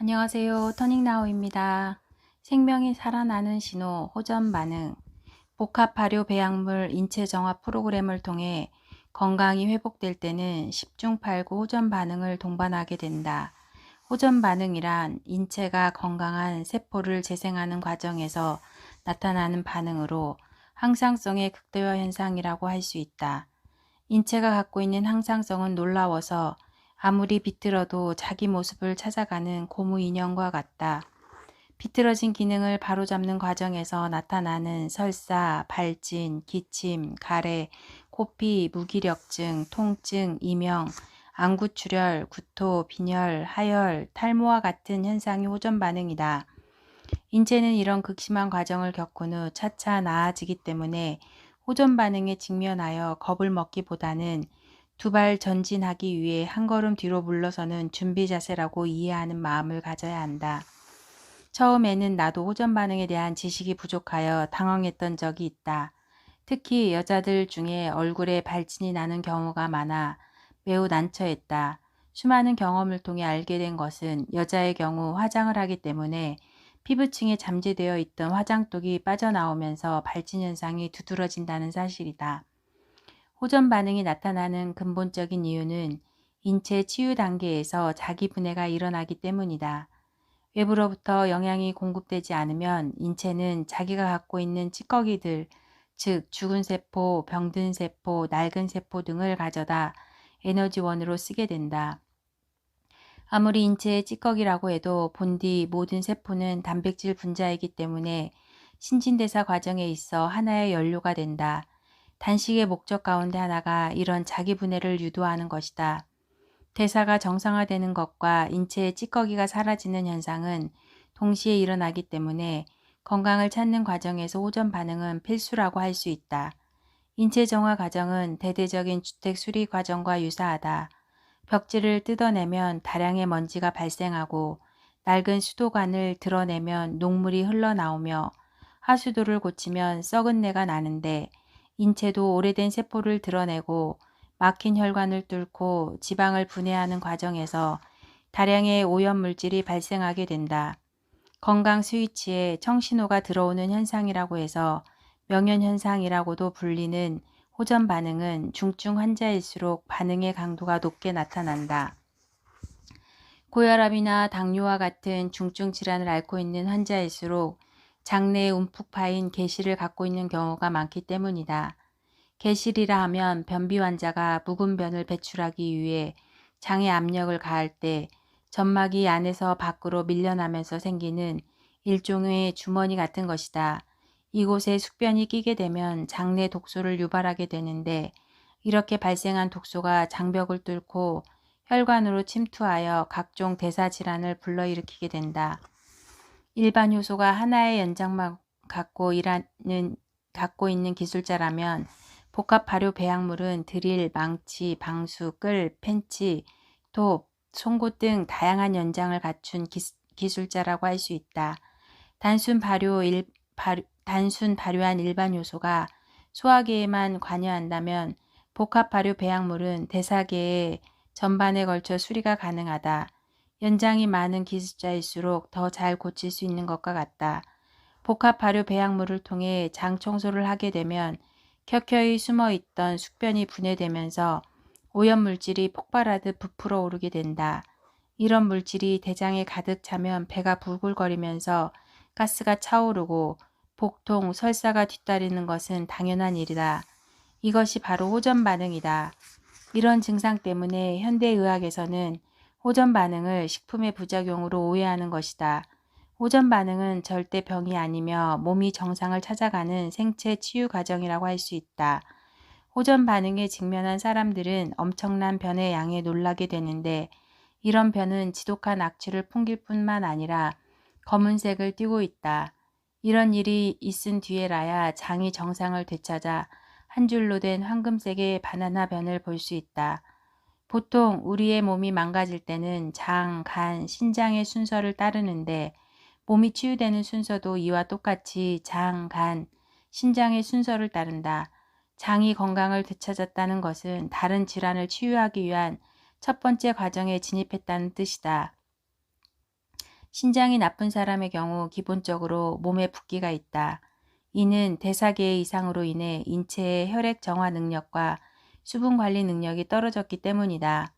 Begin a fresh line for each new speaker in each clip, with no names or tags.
안녕하세요. 터닝나우입니다. 생명이 살아나는 신호, 호전 반응, 복합 발효 배양물 인체 정화 프로그램을 통해 건강이 회복될 때는 10중 8구 호전 반응을 동반하게 된다. 호전 반응이란 인체가 건강한 세포를 재생하는 과정에서 나타나는 반응으로 항상성의 극대화 현상이라고 할 수 있다. 인체가 갖고 있는 항상성은 놀라워서 아무리 비틀어도 자기 모습을 찾아가는 고무 인형과 같다. 비틀어진 기능을 바로잡는 과정에서 나타나는 설사, 발진, 기침, 가래, 코피, 무기력증, 통증, 이명, 안구출혈, 구토, 빈혈, 하열, 탈모와 같은 현상이 호전 반응이다. 인체는 이런 극심한 과정을 겪은 후 차차 나아지기 때문에 호전 반응에 직면하여 겁을 먹기보다는 두 발 전진하기 위해 한 걸음 뒤로 물러서는 준비 자세라고 이해하는 마음을 가져야 한다. 처음에는 나도 호전 반응에 대한 지식이 부족하여 당황했던 적이 있다. 특히 여자들 중에 얼굴에 발진이 나는 경우가 많아 매우 난처했다. 수많은 경험을 통해 알게 된 것은 여자의 경우 화장을 하기 때문에 피부층에 잠재되어 있던 화장독이 빠져나오면서 발진 현상이 두드러진다는 사실이다. 호전 반응이 나타나는 근본적인 이유는 인체 치유 단계에서 자기 분해가 일어나기 때문이다. 외부로부터 영양이 공급되지 않으면 인체는 자기가 갖고 있는 찌꺼기들, 즉 죽은 세포, 병든 세포, 낡은 세포 등을 가져다 에너지원으로 쓰게 된다. 아무리 인체의 찌꺼기라고 해도 본디 모든 세포는 단백질 분자이기 때문에 신진대사 과정에 있어 하나의 연료가 된다. 단식의 목적 가운데 하나가 이런 자기 분해를 유도하는 것이다. 대사가 정상화되는 것과 인체의 찌꺼기가 사라지는 현상은 동시에 일어나기 때문에 건강을 찾는 과정에서 호전 반응은 필수라고 할 수 있다. 인체 정화 과정은 대대적인 주택 수리 과정과 유사하다. 벽지를 뜯어내면 다량의 먼지가 발생하고 낡은 수도관을 드러내면 녹물이 흘러나오며 하수도를 고치면 썩은 내가 나는데 인체도 오래된 세포를 드러내고 막힌 혈관을 뚫고 지방을 분해하는 과정에서 다량의 오염물질이 발생하게 된다. 건강 스위치에 청신호가 들어오는 현상이라고 해서 명현현상이라고도 불리는 호전 반응은 중증 환자일수록 반응의 강도가 높게 나타난다. 고혈압이나 당뇨와 같은 중증 질환을 앓고 있는 환자일수록 장내에 움푹 파인 개실을 갖고 있는 경우가 많기 때문이다. 개실이라 하면 변비 환자가 묵은 변을 배출하기 위해 장에 압력을 가할 때 점막이 안에서 밖으로 밀려나면서 생기는 일종의 주머니 같은 것이다. 이곳에 숙변이 끼게 되면 장내 독소를 유발하게 되는데 이렇게 발생한 독소가 장벽을 뚫고 혈관으로 침투하여 각종 대사 질환을 불러일으키게 된다. 일반 효소가 하나의 연장만 갖고 있는 기술자라면 복합 발효 배양물은 드릴, 망치, 방수, 끌, 펜치, 톱, 송곳 등 다양한 연장을 갖춘 기술자라고 할 수 있다. 단순 발효한 일반 요소가 소화계에만 관여한다면 복합 발효 배양물은 대사계의 전반에 걸쳐 수리가 가능하다. 연장이 많은 기술자일수록 더 잘 고칠 수 있는 것과 같다. 복합 발효 배양물을 통해 장 청소를 하게 되면 켜켜이 숨어있던 숙변이 분해되면서 오염물질이 폭발하듯 부풀어 오르게 된다. 이런 물질이 대장에 가득 차면 배가 불글거리면서 가스가 차오르고 복통, 설사가 뒤따르는 것은 당연한 일이다. 이것이 바로 호전 반응이다. 이런 증상 때문에 현대의학에서는 호전 반응을 식품의 부작용으로 오해하는 것이다. 호전 반응은 절대 병이 아니며 몸이 정상을 찾아가는 생체 치유 과정이라고 할 수 있다. 호전 반응에 직면한 사람들은 엄청난 변의 양에 놀라게 되는데 이런 변은 지독한 악취를 풍길 뿐만 아니라 검은색을 띠고 있다. 이런 일이 있은 뒤에라야 장이 정상을 되찾아 한 줄로 된 황금색의 바나나 변을 볼 수 있다. 보통 우리의 몸이 망가질 때는 장, 간, 신장의 순서를 따르는데 몸이 치유되는 순서도 이와 똑같이 장, 간, 신장의 순서를 따른다. 장이 건강을 되찾았다는 것은 다른 질환을 치유하기 위한 첫 번째 과정에 진입했다는 뜻이다. 신장이 나쁜 사람의 경우 기본적으로 몸에 붓기가 있다. 이는 대사계의 이상으로 인해 인체의 혈액 정화 능력과 수분 관리 능력이 떨어졌기 때문이다.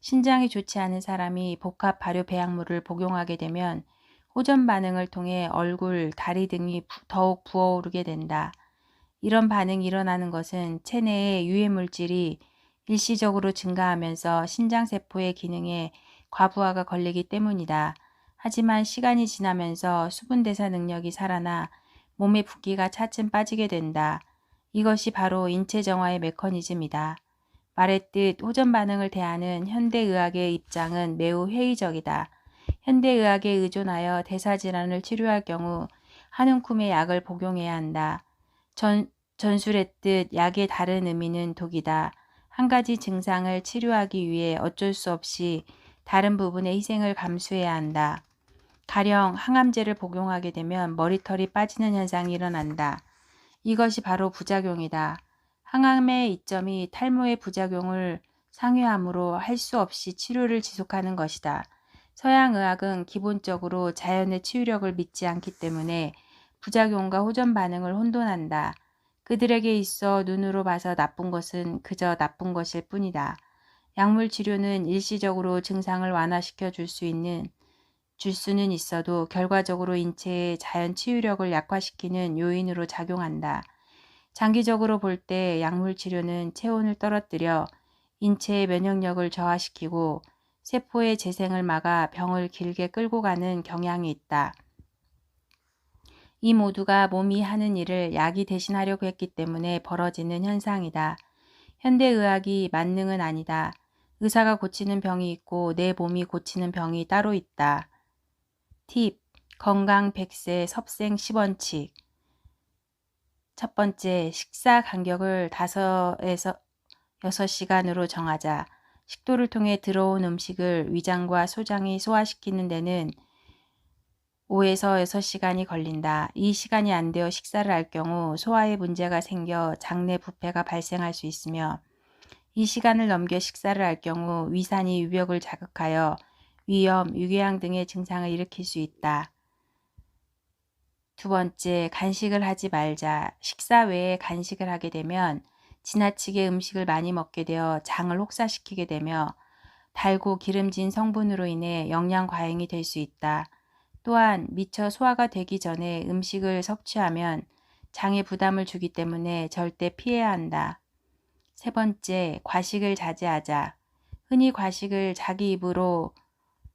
신장이 좋지 않은 사람이 복합 발효 배양물을 복용하게 되면 호전 반응을 통해 얼굴, 다리 등이 더욱 부어오르게 된다. 이런 반응이 일어나는 것은 체내의 유해물질이 일시적으로 증가하면서 신장세포의 기능에 과부하가 걸리기 때문이다. 하지만 시간이 지나면서 수분대사 능력이 살아나 몸의 붓기가 차츰 빠지게 된다. 이것이 바로 인체 정화의 메커니즘이다. 말했듯 호전 반응을 대하는 현대의학의 입장은 매우 회의적이다. 현대의학에 의존하여 대사질환을 치료할 경우 한 움큼의 약을 복용해야 한다. 전술했듯 약의 다른 의미는 독이다. 한 가지 증상을 치료하기 위해 어쩔 수 없이 다른 부분의 희생을 감수해야 한다. 가령 항암제를 복용하게 되면 머리털이 빠지는 현상이 일어난다. 이것이 바로 부작용이다. 항암의 이점이 탈모의 부작용을 상회하므로 할 수 없이 치료를 지속하는 것이다. 서양의학은 기본적으로 자연의 치유력을 믿지 않기 때문에 부작용과 호전 반응을 혼돈한다. 그들에게 있어 눈으로 봐서 나쁜 것은 그저 나쁜 것일 뿐이다. 약물 치료는 일시적으로 증상을 완화시켜 줄 수는 있어도 결과적으로 인체의 자연 치유력을 약화시키는 요인으로 작용한다. 장기적으로 볼 때 약물 치료는 체온을 떨어뜨려 인체의 면역력을 저하시키고 세포의 재생을 막아 병을 길게 끌고 가는 경향이 있다. 이 모두가 몸이 하는 일을 약이 대신하려고 했기 때문에 벌어지는 현상이다. 현대의학이 만능은 아니다. 의사가 고치는 병이 있고 내 몸이 고치는 병이 따로 있다. 팁, 건강 100세 섭생 10원칙. 첫 번째, 식사 간격을 5에서 6시간으로 정하자. 식도를 통해 들어온 음식을 위장과 소장이 소화시키는 데는 5에서 6시간이 걸린다. 이 시간이 안 되어 식사를 할 경우 소화에 문제가 생겨 장내 부패가 발생할 수 있으며 이 시간을 넘겨 식사를 할 경우 위산이 유벽을 자극하여 위염, 유궤양 등의 증상을 일으킬 수 있다. 두 번째, 간식을 하지 말자. 식사 외에 간식을 하게 되면 지나치게 음식을 많이 먹게 되어 장을 혹사시키게 되며 달고 기름진 성분으로 인해 영양 과잉이 될 수 있다. 또한 미처 소화가 되기 전에 음식을 섭취하면 장에 부담을 주기 때문에 절대 피해야 한다. 세 번째, 과식을 자제하자. 흔히 과식을 자기 입으로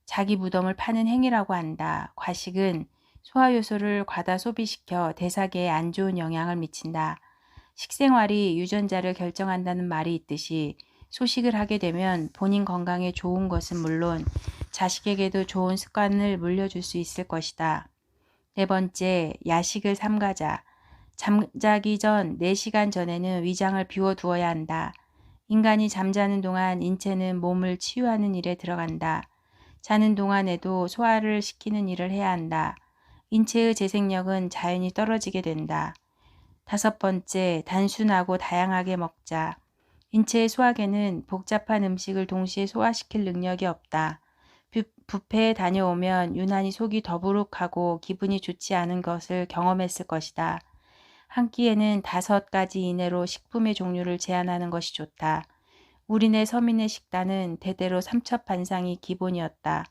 자기 무덤을 파는 행위라고 한다. 과식은 소화효소를 과다 소비시켜 대사계에 안 좋은 영향을 미친다. 식생활이 유전자를 결정한다는 말이 있듯이 소식을 하게 되면 본인 건강에 좋은 것은 물론 자식에게도 좋은 습관을 물려줄 수 있을 것이다. 네 번째, 야식을 삼가자. 잠자기 전 4시간 전에는 위장을 비워두어야 한다. 인간이 잠자는 동안 인체는 몸을 치유하는 일에 들어간다. 자는 동안에도 소화를 시키는 일을 해야 한다. 인체의 재생력은 자연히 떨어지게 된다. 다섯 번째, 단순하고 다양하게 먹자. 인체의 소화계는 복잡한 음식을 동시에 소화시킬 능력이 없다. 뷔페에 다녀오면 유난히 속이 더부룩하고 기분이 좋지 않은 것을 경험했을 것이다. 한 끼에는 5가지 이내로 식품의 종류를 제한하는 것이 좋다. 우리네 서민의 식단은 대대로 삼첩반상이 기본이었다.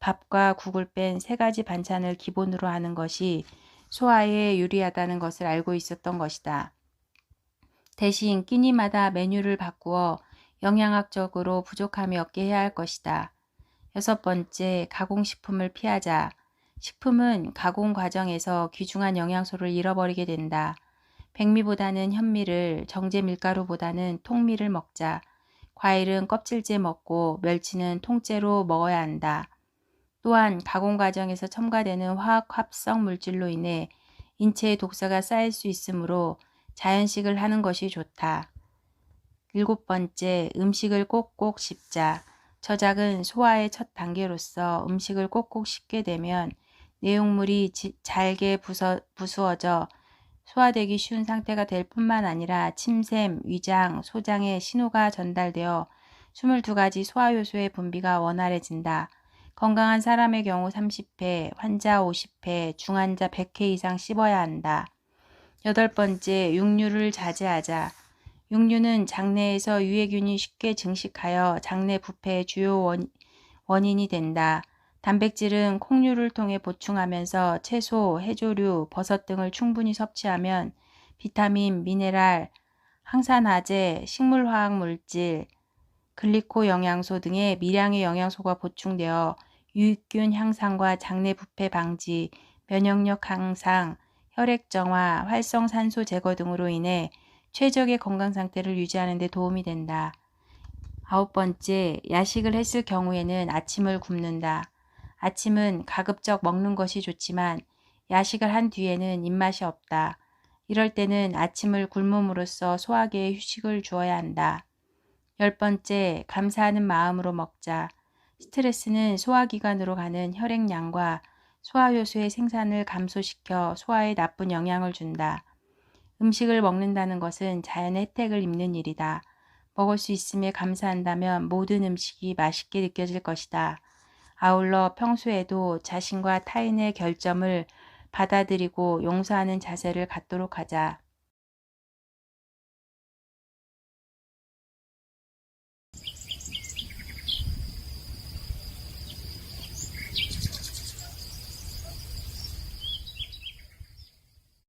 밥과 국을 뺀 3가지 반찬을 기본으로 하는 것이 소화에 유리하다는 것을 알고 있었던 것이다. 대신 끼니마다 메뉴를 바꾸어 영양학적으로 부족함이 없게 해야 할 것이다. 여섯 번째, 가공식품을 피하자. 식품은 가공 과정에서 귀중한 영양소를 잃어버리게 된다. 백미보다는 현미를, 정제 밀가루보다는 통밀을 먹자. 과일은 껍질째 먹고 멸치는 통째로 먹어야 한다. 또한 가공 과정에서 첨가되는 화학 합성 물질로 인해 인체에 독소가 쌓일 수 있으므로 자연식을 하는 것이 좋다. 일곱 번째, 음식을 꼭꼭 씹자. 저작은 소화의 첫 단계로서 음식을 꼭꼭 씹게 되면 내용물이 잘게 부수어져 소화되기 쉬운 상태가 될 뿐만 아니라 침샘, 위장, 소장에 신호가 전달되어 22가지 소화효소의 분비가 원활해진다. 건강한 사람의 경우 30회, 환자 50회, 중환자 100회 이상 씹어야 한다. 8번째, 육류를 자제하자. 육류는 장내에서 유해균이 쉽게 증식하여 장내 부패의 주요 원인이 된다. 단백질은 콩류를 통해 보충하면서 채소, 해조류, 버섯 등을 충분히 섭취하면 비타민, 미네랄, 항산화제, 식물화학 물질, 글리코 영양소 등의 미량의 영양소가 보충되어 유익균 향상과 장내 부패 방지, 면역력 향상, 혈액 정화, 활성산소 제거 등으로 인해 최적의 건강 상태를 유지하는 데 도움이 된다. 9번째, 야식을 했을 경우에는 아침을 굶는다. 아침은 가급적 먹는 것이 좋지만 야식을 한 뒤에는 입맛이 없다. 이럴 때는 아침을 굶음으로써 소화기에 휴식을 주어야 한다. 10번째, 감사하는 마음으로 먹자. 스트레스는 소화기관으로 가는 혈액량과 소화효소의 생산을 감소시켜 소화에 나쁜 영향을 준다. 음식을 먹는다는 것은 자연의 혜택을 입는 일이다. 먹을 수 있음에 감사한다면 모든 음식이 맛있게 느껴질 것이다. 아울러 평소에도 자신과 타인의 결점을 받아들이고 용서하는 자세를 갖도록 하자.